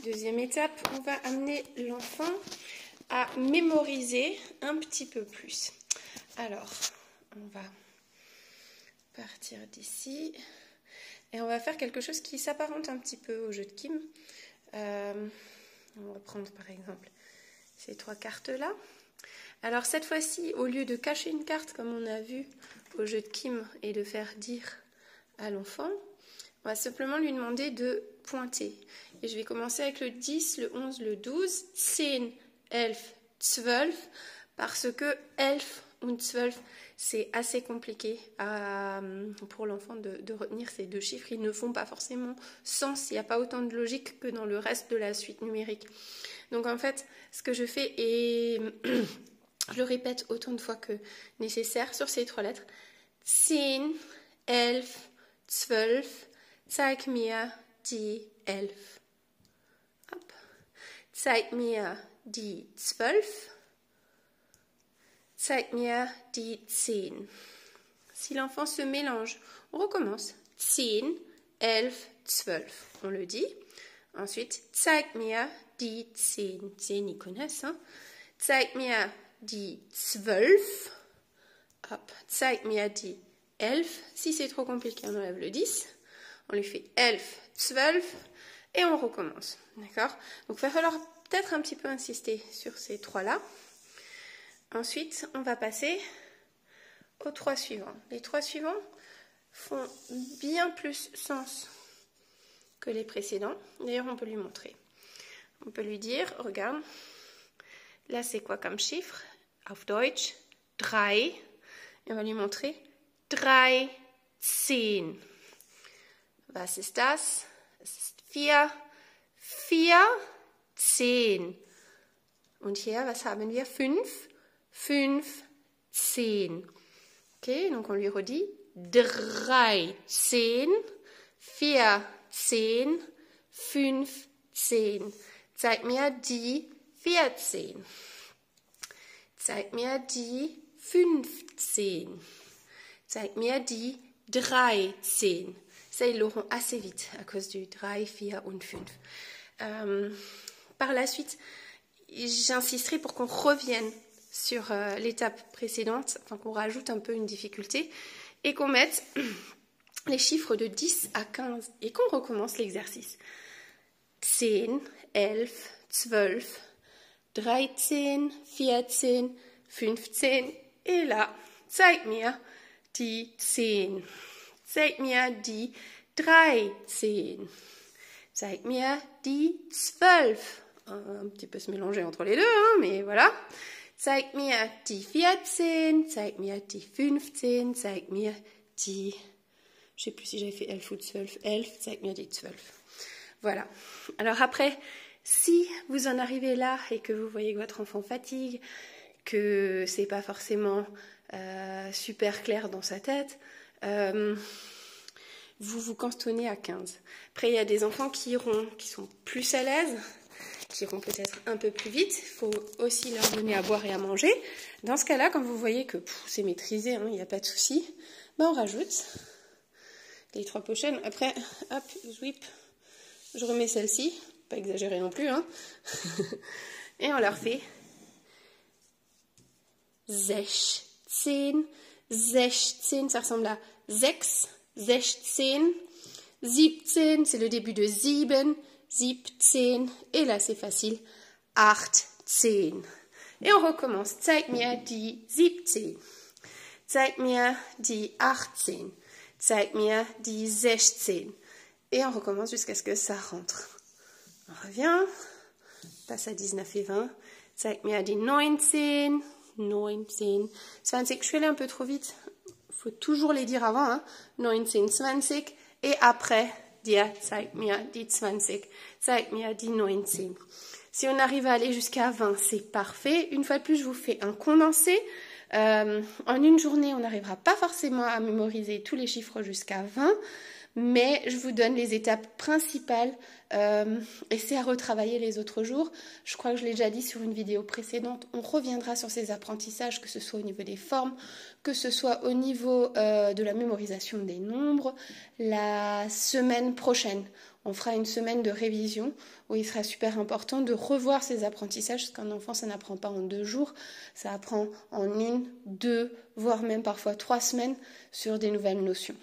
Deuxième étape, on va amener l'enfant à mémoriser un petit peu plus. Alors, on va partir d'ici et on va faire quelque chose qui s'apparente un petit peu au jeu de Kim. On va prendre par exemple ces 3 cartes-là. Alors cette fois-ci, au lieu de cacher une carte comme on a vu au jeu de Kim et de faire dire à l'enfant, on va simplement lui demander de pointer. Et je vais commencer avec le 10, le 11, le 12, 10, 11, 12, parce que 11 und 12, c'est assez compliqué pour l'enfant de retenir ces 2 chiffres. Ils ne font pas forcément sens, il n'y a pas autant de logique que dans le reste de la suite numérique. Donc en fait, ce que je fais, et je le répète autant de fois que nécessaire sur ces 3 lettres, 10, 11, 12, zeig mir die 11. Hop. Zeig mir die 12. Zeig mir die 10. Si l'enfant se mélange, on recommence. 10, 11, 12. On le dit. Ensuite, zeig mir die 10. 10, ils connaissent. Hein? Zeig mir die 12. Hop. Zeig mir die 11. Si c'est trop compliqué, on enlève le 10. On lui fait 11, 12 et on recommence. D'accord? Donc il va falloir peut-être un petit peu insister sur ces 3-là. Ensuite, on va passer aux 3 suivants. Les 3 suivants font bien plus sens que les précédents. D'ailleurs, on peut lui montrer. On peut lui dire, regarde, là c'est quoi comme chiffre? Auf Deutsch, 3. Et on va lui montrer 3, 10. Was ist das? Es ist 4, 4, 10. Und hier, was haben wir? 5, 5, 10. Ok, donc on lui redit 3, 10, 4, 10, 5, 10. Zeig mir die 14. Zeig mir die 15. Zeig mir die 13. Ça, ils l'auront assez vite à cause du 3, 4 und 5. Par la suite, j'insisterai pour qu'on revienne sur l'étape précédente, enfin qu'on rajoute un peu une difficulté et qu'on mette les chiffres de 10 à 15 et qu'on recommence l'exercice. 10, 11, 12, 13, 14, 15 et là, zeig mir die 10. Zeig mir die 13. Zeig mir die 12. Un petit peu se mélanger entre les deux, hein, mais voilà. Zeig mir die 14. Zeig mir die 15. Zeig mir die... Je sais plus si j'avais fait 11 ou 12. 11. Zeig mir die 12. Voilà. Alors après, si vous en arrivez là et que vous voyez que votre enfant fatigue, que c'est pas forcément super clair dans sa tête, vous vous cantonnez à 15. Après, il y a des enfants qui sont plus à l'aise, qui iront peut-être un peu plus vite. Il faut aussi leur donner à boire et à manger. Dans ce cas-là, quand vous voyez que c'est maîtrisé, il n'y a pas de souci, ben on rajoute les 3 prochaines. Après, hop, zwip, je remets celle-ci, pas exagéré non plus, hein. Et on leur fait 16. 16, ça ressemble à 6, 16, 17, c'est le début de 7, 17, et là c'est facile, 18. Et on recommence, zeig mir die 17, zeig mir die 18, zeig mir die 16, et on recommence jusqu'à ce que ça rentre. On revient, passe à 19 et 20, zeig mir die 19, 19, 20, je suis allée un peu trop vite, il faut toujours les dire avant, hein. 19, 20, et après, dire, zeig mir die 20, zeig mir die 19. Si on arrive à aller jusqu'à 20, c'est parfait. Une fois de plus, je vous fais un condensé. En une journée, on n'arrivera pas forcément à mémoriser tous les chiffres jusqu'à 20, mais je vous donne les étapes principales et c'est à retravailler les autres jours. Je crois que je l'ai déjà dit sur une vidéo précédente, on reviendra sur ces apprentissages, que ce soit au niveau des formes, que ce soit au niveau de la mémorisation des nombres. La semaine prochaine, on fera une semaine de révision où il sera super important de revoir ces apprentissages, parce qu'un enfant, ça n'apprend pas en 2 jours, ça apprend en 1, 2, voire même parfois 3 semaines sur des nouvelles notions.